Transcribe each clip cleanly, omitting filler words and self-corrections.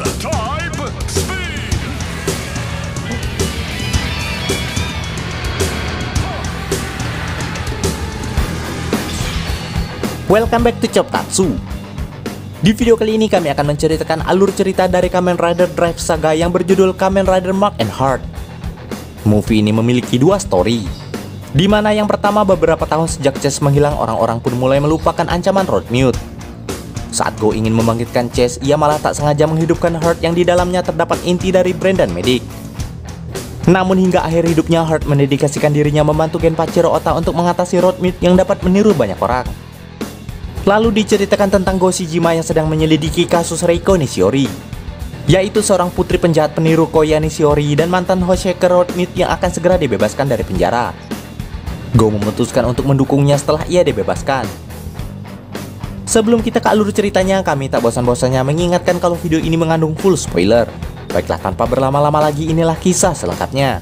Type Speed. Welcome back to Chop Tatsu. Di video kali ini kami akan menceritakan alur cerita dari Kamen Rider Drive Saga yang berjudul Kamen Rider Mark and Heart. Movie ini memiliki dua story, di mana yang pertama beberapa tahun sejak Chase menghilang, orang-orang pun mulai melupakan ancaman Road Mute. Saat Go ingin membangkitkan Chase, ia malah tak sengaja menghidupkan Heart yang di dalamnya terdapat inti dari Brain dan Medic. Namun hingga akhir hidupnya, Heart mendedikasikan dirinya membantu Genpachiro Ota untuk mengatasi Road Mute yang dapat meniru banyak orang. Lalu diceritakan tentang Go Shijima yang sedang menyelidiki kasus Reiko Nishiori, yaitu seorang putri penjahat peniru Koya Nishiori dan mantan Hoshiker Road Mute yang akan segera dibebaskan dari penjara. Go memutuskan untuk mendukungnya setelah ia dibebaskan. Sebelum kita ke alur ceritanya, kami tak bosan-bosannya mengingatkan kalau video ini mengandung full spoiler. Baiklah, tanpa berlama-lama lagi, inilah kisah selengkapnya.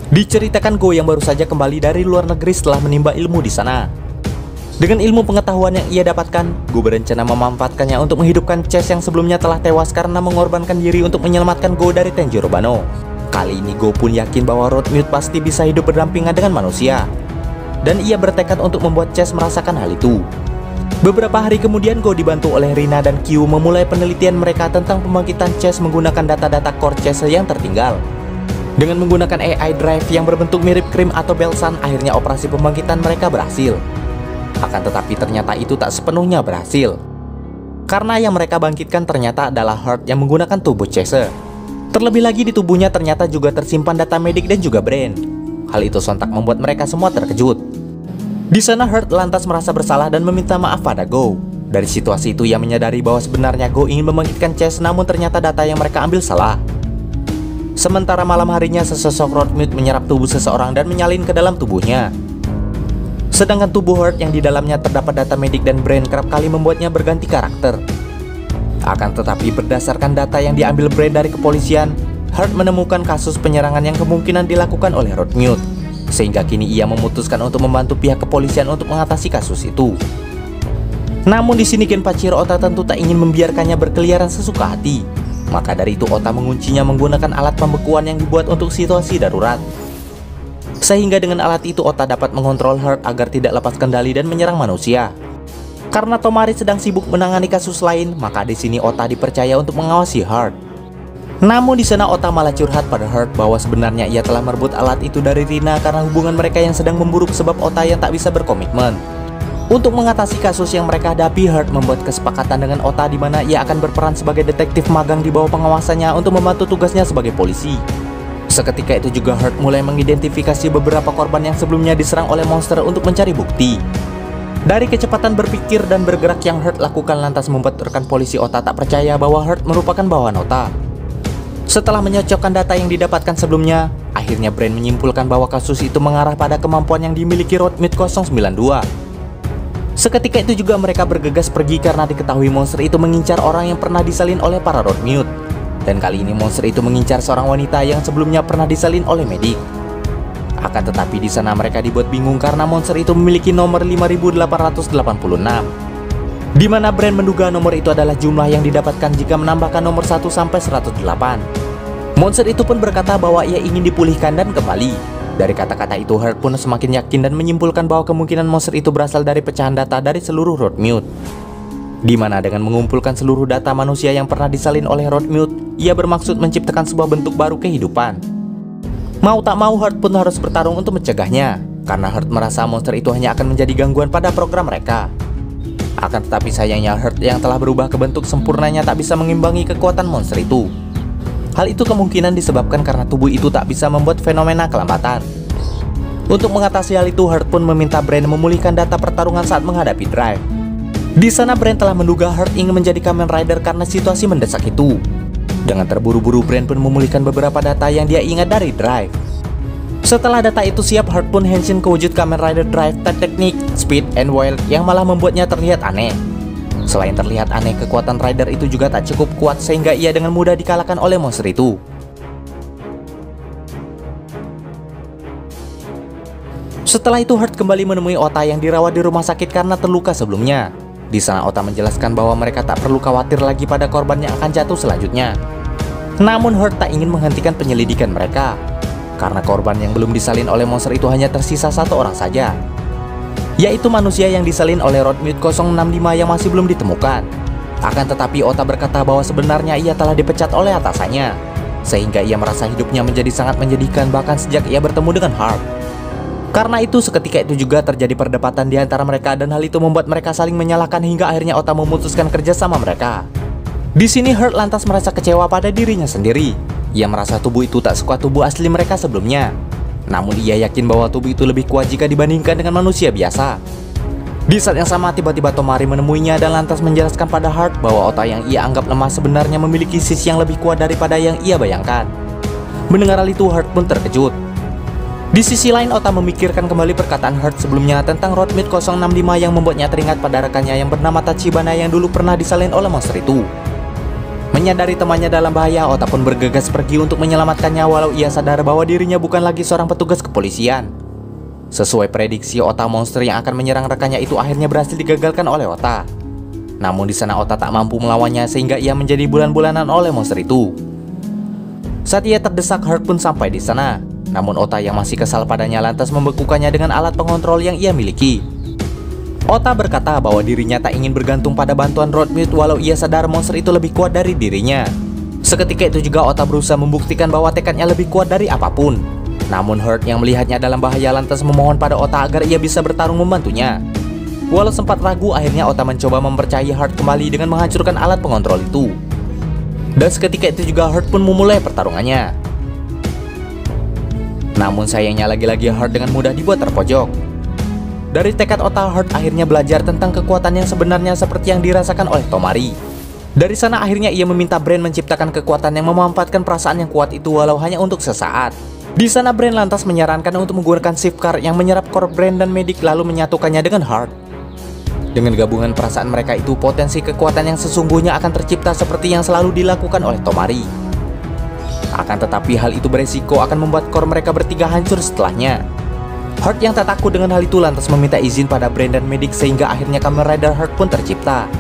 Diceritakan Go yang baru saja kembali dari luar negeri setelah menimba ilmu di sana. Dengan ilmu pengetahuan yang ia dapatkan, Go berencana memanfaatkannya untuk menghidupkan Chase yang sebelumnya telah tewas karena mengorbankan diri untuk menyelamatkan Go dari Tenjiro Bano. Kali ini Go pun yakin bahwa Road Mute pasti bisa hidup berdampingan dengan manusia, dan ia bertekad untuk membuat Chase merasakan hal itu. Beberapa hari kemudian, Go dibantu oleh Rina dan Kyu memulai penelitian mereka tentang pembangkitan Chase menggunakan data-data core Chase yang tertinggal. Dengan menggunakan AI drive yang berbentuk mirip krim atau belsan, akhirnya operasi pembangkitan mereka berhasil. Akan tetapi ternyata itu tak sepenuhnya berhasil, karena yang mereka bangkitkan ternyata adalah Heart yang menggunakan tubuh Chase. Terlebih lagi di tubuhnya ternyata juga tersimpan data Medic dan juga Brain. Hal itu sontak membuat mereka semua terkejut. Di sana Heart lantas merasa bersalah dan meminta maaf pada Go. Dari situasi itu ia menyadari bahwa sebenarnya Go ingin membangkitkan Chase, namun ternyata data yang mereka ambil salah. Sementara malam harinya sesosok Road Mute menyerap tubuh seseorang dan menyalin ke dalam tubuhnya. Sedangkan tubuh Heart yang di dalamnya terdapat data Medic dan Brain kerap kali membuatnya berganti karakter. Akan tetapi berdasarkan data yang diambil Brain dari kepolisian, Heart menemukan kasus penyerangan yang kemungkinan dilakukan oleh Road Mute, sehingga kini ia memutuskan untuk membantu pihak kepolisian untuk mengatasi kasus itu. Namun di sini Genpachiro Ota tentu tak ingin membiarkannya berkeliaran sesuka hati. Maka dari itu Ota menguncinya menggunakan alat pembekuan yang dibuat untuk situasi darurat. Sehingga dengan alat itu Ota dapat mengontrol Heart agar tidak lepas kendali dan menyerang manusia. Karena Tomari sedang sibuk menangani kasus lain, maka di sini Ota dipercaya untuk mengawasi Heart. Namun di sana Ota malah curhat pada Heart bahwa sebenarnya ia telah merebut alat itu dari Rina karena hubungan mereka yang sedang memburuk sebab Ota yang tak bisa berkomitmen. Untuk mengatasi kasus yang mereka hadapi, Heart membuat kesepakatan dengan Ota di mana ia akan berperan sebagai detektif magang di bawah pengawasannya untuk membantu tugasnya sebagai polisi. Seketika itu juga Heart mulai mengidentifikasi beberapa korban yang sebelumnya diserang oleh monster untuk mencari bukti. Dari kecepatan berpikir dan bergerak yang Heart lakukan lantas membuat rekan polisi Ota tak percaya bahwa Heart merupakan bawahan Ota. Setelah menyocokkan data yang didapatkan sebelumnya, akhirnya Brain menyimpulkan bahwa kasus itu mengarah pada kemampuan yang dimiliki Road Mute 092. Seketika itu juga mereka bergegas pergi karena diketahui monster itu mengincar orang yang pernah disalin oleh para Road Mute. Dan kali ini monster itu mengincar seorang wanita yang sebelumnya pernah disalin oleh Medic. Akan tetapi di sana mereka dibuat bingung karena monster itu memiliki nomor 5886, di mana Brain menduga nomor itu adalah jumlah yang didapatkan jika menambahkan nomor 1 sampai 108. Monster itu pun berkata bahwa ia ingin dipulihkan dan kembali. Dari kata-kata itu Heart pun semakin yakin dan menyimpulkan bahwa kemungkinan monster itu berasal dari pecahan data dari seluruh Road Mute. Di mana dengan mengumpulkan seluruh data manusia yang pernah disalin oleh Road Mute, ia bermaksud menciptakan sebuah bentuk baru kehidupan. Mau tak mau Heart pun harus bertarung untuk mencegahnya, karena Heart merasa monster itu hanya akan menjadi gangguan pada program mereka. Akan tetapi sayangnya Heart yang telah berubah ke bentuk sempurnanya tak bisa mengimbangi kekuatan monster itu. Hal itu kemungkinan disebabkan karena tubuh itu tak bisa membuat fenomena kelambatan. Untuk mengatasi hal itu, Heart pun meminta Brain memulihkan data pertarungan saat menghadapi Drive. Di sana Brain telah menduga Heart ingin menjadi Kamen Rider karena situasi mendesak itu. Dengan terburu-buru, Brand pun memulihkan beberapa data yang dia ingat dari Drive. Setelah data itu siap, Heart pun henshin ke wujud Kamen Rider Drive teknik Speed and Wild yang malah membuatnya terlihat aneh. Selain terlihat aneh, kekuatan Rider itu juga tak cukup kuat sehingga ia dengan mudah dikalahkan oleh monster itu. Setelah itu Heart kembali menemui Ota yang dirawat di rumah sakit karena terluka sebelumnya. Di sana Ota menjelaskan bahwa mereka tak perlu khawatir lagi pada korban yang akan jatuh selanjutnya. Namun Heart tak ingin menghentikan penyelidikan mereka, karena korban yang belum disalin oleh monster itu hanya tersisa satu orang saja, yaitu manusia yang disalin oleh Roadmute 065 yang masih belum ditemukan. Akan tetapi Ota berkata bahwa sebenarnya ia telah dipecat oleh atasannya, sehingga ia merasa hidupnya menjadi sangat menyedihkan bahkan sejak ia bertemu dengan Heart. Karena itu seketika itu juga terjadi perdebatan di antara mereka dan hal itu membuat mereka saling menyalahkan hingga akhirnya Ota memutuskan kerja sama mereka. Di sini Heart lantas merasa kecewa pada dirinya sendiri. Ia merasa tubuh itu tak sekuat tubuh asli mereka sebelumnya. Namun ia yakin bahwa tubuh itu lebih kuat jika dibandingkan dengan manusia biasa. Di saat yang sama tiba-tiba Tomari menemuinya dan lantas menjelaskan pada Heart bahwa Ota yang ia anggap lemah sebenarnya memiliki sisi yang lebih kuat daripada yang ia bayangkan. Mendengar hal itu Heart pun terkejut. Di sisi lain Ota memikirkan kembali perkataan Heart sebelumnya tentang Roadmute 065 yang membuatnya teringat pada rekannya yang bernama Tachibana yang dulu pernah disalin oleh monster itu. Menyadari temannya dalam bahaya, Ota pun bergegas pergi untuk menyelamatkannya walau ia sadar bahwa dirinya bukan lagi seorang petugas kepolisian. Sesuai prediksi Ota, monster yang akan menyerang rekannya itu akhirnya berhasil digagalkan oleh Ota. Namun di sana Ota tak mampu melawannya sehingga ia menjadi bulan-bulanan oleh monster itu. Saat ia terdesak, Heart pun sampai di sana. Namun Ota yang masih kesal padanya lantas membekukannya dengan alat pengontrol yang ia miliki. Ota berkata bahwa dirinya tak ingin bergantung pada bantuan Roadmute walau ia sadar monster itu lebih kuat dari dirinya. Seketika itu juga Ota berusaha membuktikan bahwa tekadnya lebih kuat dari apapun. Namun Heart yang melihatnya dalam bahaya lantas memohon pada Ota agar ia bisa bertarung membantunya. Walau sempat ragu, akhirnya Ota mencoba mempercayai Heart kembali dengan menghancurkan alat pengontrol itu. Dan seketika itu juga Heart pun memulai pertarungannya. Namun sayangnya lagi-lagi Heart dengan mudah dibuat terpojok. Dari tekad Ota, Heart akhirnya belajar tentang kekuatan yang sebenarnya seperti yang dirasakan oleh Tomari. Dari sana akhirnya ia meminta Brand menciptakan kekuatan yang memanfaatkan perasaan yang kuat itu walau hanya untuk sesaat. Di sana Brand lantas menyarankan untuk menggunakan shift car yang menyerap core Brand dan Medic lalu menyatukannya dengan Heart. Dengan gabungan perasaan mereka itu, potensi kekuatan yang sesungguhnya akan tercipta seperti yang selalu dilakukan oleh Tomari. Akan tetapi hal itu beresiko akan membuat core mereka bertiga hancur setelahnya. Heart yang tak takut dengan hal itu lantas meminta izin pada Brand dan Medic sehingga akhirnya Kamen Rider Heart pun tercipta.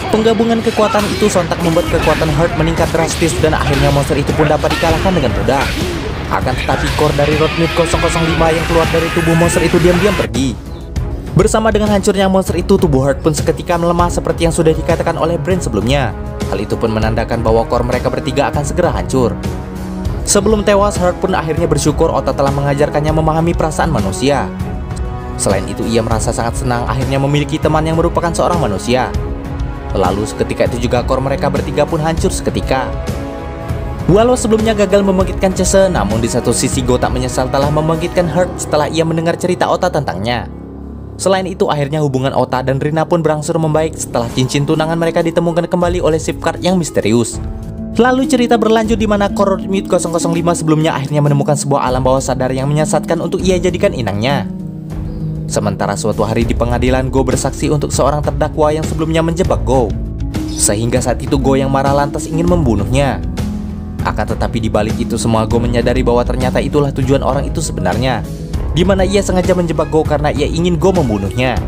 Penggabungan kekuatan itu sontak membuat kekuatan Heart meningkat drastis dan akhirnya monster itu pun dapat dikalahkan dengan mudah. Akan tetapi core dari Roadmute 005 yang keluar dari tubuh monster itu diam-diam pergi. Bersama dengan hancurnya monster itu, tubuh Heart pun seketika melemah seperti yang sudah dikatakan oleh Brand sebelumnya. Hal itu pun menandakan bahwa core mereka bertiga akan segera hancur. Sebelum tewas, Heart pun akhirnya bersyukur Ota telah mengajarkannya memahami perasaan manusia. Selain itu ia merasa sangat senang akhirnya memiliki teman yang merupakan seorang manusia. Lalu seketika itu juga core mereka bertiga pun hancur seketika. Walau sebelumnya gagal membangkitkan Chase, namun di satu sisi Go tak menyesal telah membangkitkan Heart setelah ia mendengar cerita Ota tentangnya. Selain itu akhirnya hubungan Ota dan Rina pun berangsur membaik setelah cincin tunangan mereka ditemukan kembali oleh shift card yang misterius. Lalu cerita berlanjut di mana core Roadmute 005 sebelumnya akhirnya menemukan sebuah alam bawah sadar yang menyesatkan untuk ia jadikan inangnya. Sementara suatu hari di pengadilan, Go bersaksi untuk seorang terdakwa yang sebelumnya menjebak Go. Sehingga saat itu Go yang marah lantas ingin membunuhnya. Akan tetapi di balik itu semua Go menyadari bahwa ternyata itulah tujuan orang itu sebenarnya, di mana ia sengaja menjebak Go karena ia ingin Go membunuhnya.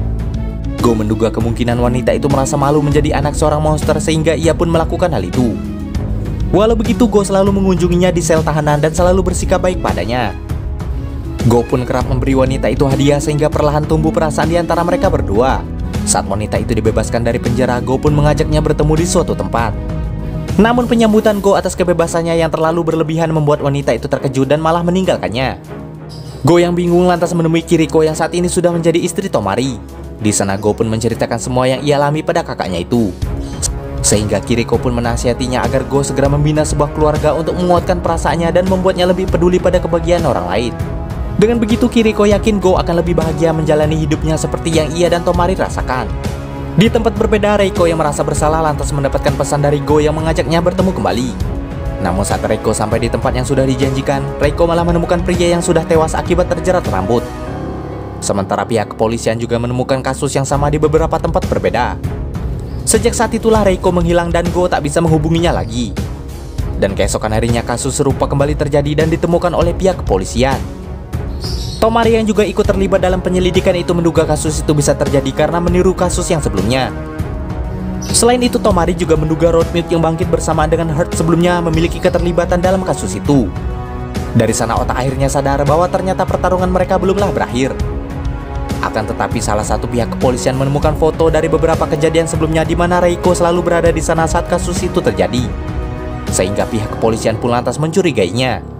Go menduga kemungkinan wanita itu merasa malu menjadi anak seorang monster sehingga ia pun melakukan hal itu. Walau begitu, Go selalu mengunjunginya di sel tahanan dan selalu bersikap baik padanya. Go pun kerap memberi wanita itu hadiah sehingga perlahan tumbuh perasaan di antara mereka berdua. Saat wanita itu dibebaskan dari penjara, Go pun mengajaknya bertemu di suatu tempat. Namun penyambutan Go atas kebebasannya yang terlalu berlebihan membuat wanita itu terkejut dan malah meninggalkannya. Go yang bingung lantas menemui Kiriko yang saat ini sudah menjadi istri Tomari. Di sana Go pun menceritakan semua yang ia alami pada kakaknya itu. Sehingga Kiriko pun menasihatinya agar Go segera membina sebuah keluarga untuk menguatkan perasaannya dan membuatnya lebih peduli pada kebahagiaan orang lain. Dengan begitu Kiriko yakin Go akan lebih bahagia menjalani hidupnya seperti yang ia dan Tomari rasakan. Di tempat berbeda, Reiko yang merasa bersalah lantas mendapatkan pesan dari Go yang mengajaknya bertemu kembali. Namun saat Reiko sampai di tempat yang sudah dijanjikan, Reiko malah menemukan pria yang sudah tewas akibat terjerat rambut. Sementara pihak kepolisian juga menemukan kasus yang sama di beberapa tempat berbeda. Sejak saat itulah Reiko menghilang dan Go tak bisa menghubunginya lagi. Dan keesokan harinya kasus serupa kembali terjadi dan ditemukan oleh pihak kepolisian. Tomari yang juga ikut terlibat dalam penyelidikan itu menduga kasus itu bisa terjadi karena meniru kasus yang sebelumnya. Selain itu, Tomari juga menduga Roadmute yang bangkit bersamaan dengan Heart sebelumnya memiliki keterlibatan dalam kasus itu. Dari sana otak akhirnya sadar bahwa ternyata pertarungan mereka belumlah berakhir. Akan tetapi salah satu pihak kepolisian menemukan foto dari beberapa kejadian sebelumnya di mana Reiko selalu berada di sana saat kasus itu terjadi. Sehingga pihak kepolisian pun lantas mencurigainya.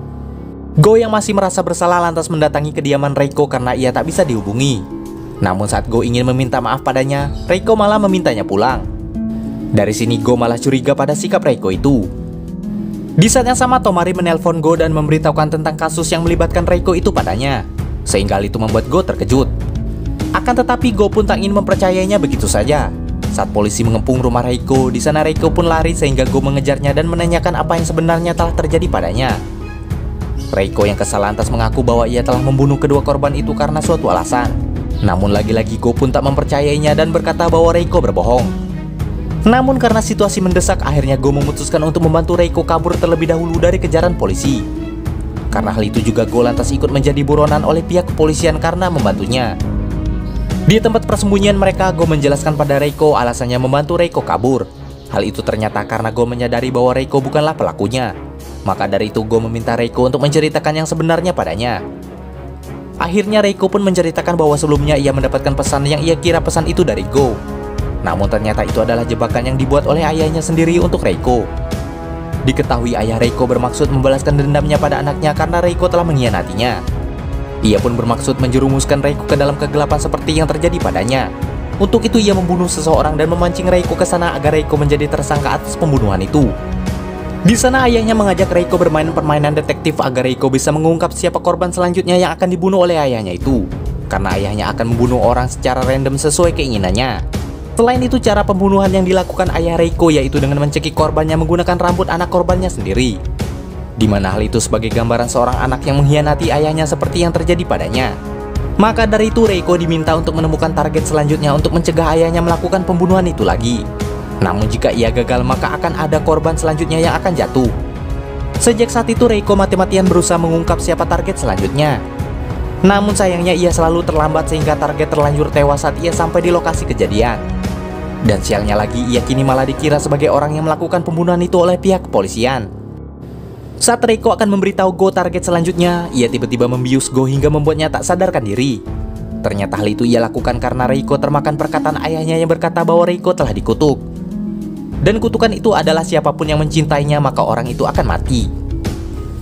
Go yang masih merasa bersalah lantas mendatangi kediaman Reiko karena ia tak bisa dihubungi. Namun saat Go ingin meminta maaf padanya, Reiko malah memintanya pulang. Dari sini Go malah curiga pada sikap Reiko itu. Di saat yang sama Tomari menelpon Go dan memberitahukan tentang kasus yang melibatkan Reiko itu padanya. Sehingga hal itu membuat Go terkejut. Akan tetapi Go pun tak ingin mempercayainya begitu saja. Saat polisi mengepung rumah Reiko, di sana Reiko pun lari sehingga Go mengejarnya dan menanyakan apa yang sebenarnya telah terjadi padanya. Reiko yang kesal lantas mengaku bahwa ia telah membunuh kedua korban itu karena suatu alasan. Namun lagi-lagi Go pun tak mempercayainya dan berkata bahwa Reiko berbohong. Namun karena situasi mendesak, akhirnya Go memutuskan untuk membantu Reiko kabur terlebih dahulu dari kejaran polisi. Karena hal itu juga Go lantas ikut menjadi buronan oleh pihak kepolisian karena membantunya. Di tempat persembunyian mereka, Go menjelaskan pada Reiko alasannya membantu Reiko kabur. Hal itu ternyata karena Go menyadari bahwa Reiko bukanlah pelakunya. Maka dari itu Go meminta Reiko untuk menceritakan yang sebenarnya padanya. Akhirnya Reiko pun menceritakan bahwa sebelumnya ia mendapatkan pesan yang ia kira pesan itu dari Go. Namun ternyata itu adalah jebakan yang dibuat oleh ayahnya sendiri untuk Reiko. Diketahui ayah Reiko bermaksud membalaskan dendamnya pada anaknya karena Reiko telah mengkhianatinya. Ia pun bermaksud menjerumuskan Reiko ke dalam kegelapan seperti yang terjadi padanya. Untuk itu ia membunuh seseorang dan memancing Reiko ke sana agar Reiko menjadi tersangka atas pembunuhan itu. Di sana ayahnya mengajak Reiko bermain permainan detektif agar Reiko bisa mengungkap siapa korban selanjutnya yang akan dibunuh oleh ayahnya itu. Karena ayahnya akan membunuh orang secara random sesuai keinginannya. Selain itu, cara pembunuhan yang dilakukan ayah Reiko yaitu dengan mencekik korbannya menggunakan rambut anak korbannya sendiri. Di mana hal itu sebagai gambaran seorang anak yang mengkhianati ayahnya seperti yang terjadi padanya. Maka dari itu Reiko diminta untuk menemukan target selanjutnya untuk mencegah ayahnya melakukan pembunuhan itu lagi. Namun jika ia gagal maka akan ada korban selanjutnya yang akan jatuh. Sejak saat itu Reiko mati-matian berusaha mengungkap siapa target selanjutnya. Namun sayangnya ia selalu terlambat sehingga target terlanjur tewas saat ia sampai di lokasi kejadian. Dan sialnya lagi ia kini malah dikira sebagai orang yang melakukan pembunuhan itu oleh pihak kepolisian. Saat Reiko akan memberitahu Go target selanjutnya, ia tiba-tiba membius Go hingga membuatnya tak sadarkan diri. Ternyata hal itu ia lakukan karena Reiko termakan perkataan ayahnya yang berkata bahwa Reiko telah dikutuk. Dan kutukan itu adalah siapapun yang mencintainya maka orang itu akan mati.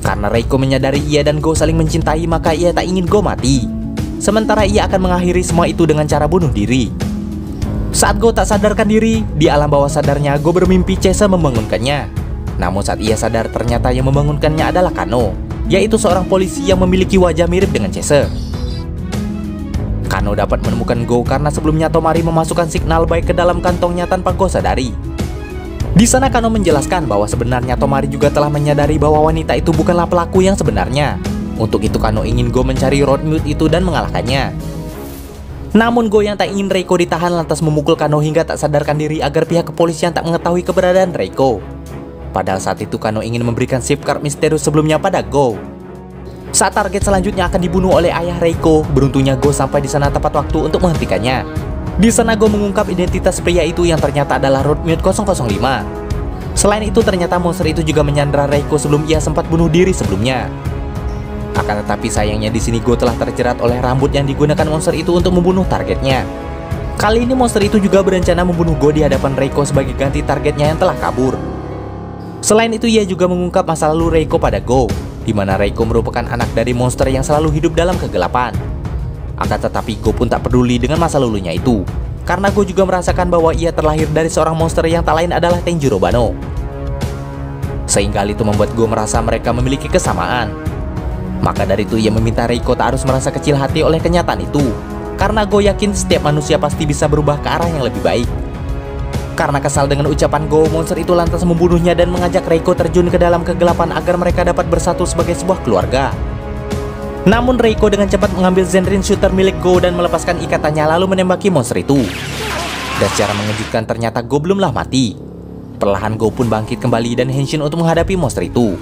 Karena Reiko menyadari ia dan Go saling mencintai maka ia tak ingin Go mati. Sementara ia akan mengakhiri semua itu dengan cara bunuh diri. Saat Go tak sadarkan diri, di alam bawah sadarnya Go bermimpi Chase membangunkannya. Namun saat ia sadar ternyata yang membangunkannya adalah Kano, yaitu seorang polisi yang memiliki wajah mirip dengan Chase. Kano dapat menemukan Go karena sebelumnya Tomari memasukkan signal baik ke dalam kantongnya tanpa Go sadari. Di sana Kano menjelaskan bahwa sebenarnya Tomari juga telah menyadari bahwa wanita itu bukanlah pelaku yang sebenarnya. Untuk itu Kano ingin Go mencari Roadmute itu dan mengalahkannya. Namun Go yang tak ingin Reiko ditahan lantas memukul Kano hingga tak sadarkan diri agar pihak kepolisian tak mengetahui keberadaan Reiko. Padahal saat itu Kano ingin memberikan SIM card misterius sebelumnya pada Go. Saat target selanjutnya akan dibunuh oleh ayah Reiko, beruntungnya Go sampai di sana tepat waktu untuk menghentikannya. Di sana Go mengungkap identitas pria itu yang ternyata adalah Roadmute 005. Selain itu ternyata monster itu juga menyandra Reiko sebelum ia sempat bunuh diri sebelumnya. Akan tetapi sayangnya di sini Go telah terjerat oleh rambut yang digunakan monster itu untuk membunuh targetnya. Kali ini monster itu juga berencana membunuh Go di hadapan Reiko sebagai ganti targetnya yang telah kabur. Selain itu ia juga mengungkap masa lalu Reiko pada Go, di mana Reiko merupakan anak dari monster yang selalu hidup dalam kegelapan. Akan tetapi Go pun tak peduli dengan masa lalunya itu, karena Go juga merasakan bahwa ia terlahir dari seorang monster yang tak lain adalah Tenjiro Bano. Sehingga hal itu membuat Go merasa mereka memiliki kesamaan. Maka dari itu ia meminta Reiko tak harus merasa kecil hati oleh kenyataan itu, karena Go yakin setiap manusia pasti bisa berubah ke arah yang lebih baik. Karena kesal dengan ucapan Go, monster itu lantas membunuhnya dan mengajak Reiko terjun ke dalam kegelapan agar mereka dapat bersatu sebagai sebuah keluarga. Namun Reiko dengan cepat mengambil Zenrin shooter milik Go dan melepaskan ikatannya lalu menembaki monster itu. Dan secara mengejutkan ternyata Go belumlah mati. Perlahan Go pun bangkit kembali dan henshin untuk menghadapi monster itu.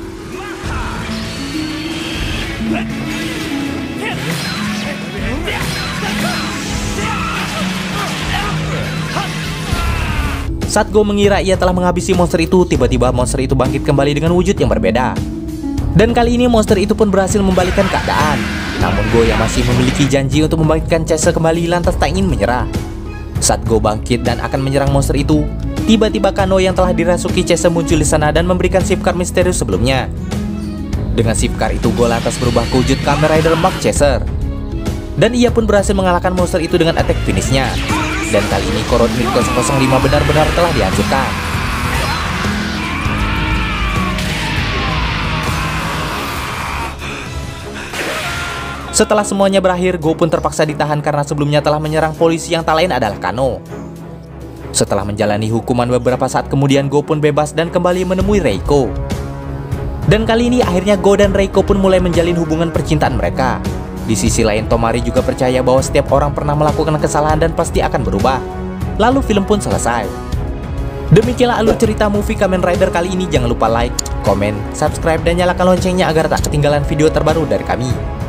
Saat Go mengira ia telah menghabisi monster itu, tiba-tiba monster itu bangkit kembali dengan wujud yang berbeda. Dan kali ini monster itu pun berhasil membalikkan keadaan. Namun Go yang masih memiliki janji untuk membangkitkan Chase kembali lantas tak ingin menyerah. Saat Go bangkit dan akan menyerang monster itu, tiba-tiba Kano yang telah dirasuki Chase muncul di sana dan memberikan shift car misterius sebelumnya. Dengan shift car itu Go lantas berubah ke wujud Kamen Rider Mark Chaser. Dan ia pun berhasil mengalahkan monster itu dengan attack finishnya. Dan kali ini Korot milik 005 benar-benar telah dihancurkan. Setelah semuanya berakhir, Go pun terpaksa ditahan karena sebelumnya telah menyerang polisi yang tak lain adalah Kano. Setelah menjalani hukuman beberapa saat kemudian, Go pun bebas dan kembali menemui Reiko. Dan kali ini akhirnya Go dan Reiko pun mulai menjalin hubungan percintaan mereka. Di sisi lain, Tomari juga percaya bahwa setiap orang pernah melakukan kesalahan dan pasti akan berubah. Lalu film pun selesai. Demikianlah alur cerita movie Kamen Rider kali ini. Jangan lupa like, komen, subscribe, dan nyalakan loncengnya agar tak ketinggalan video terbaru dari kami.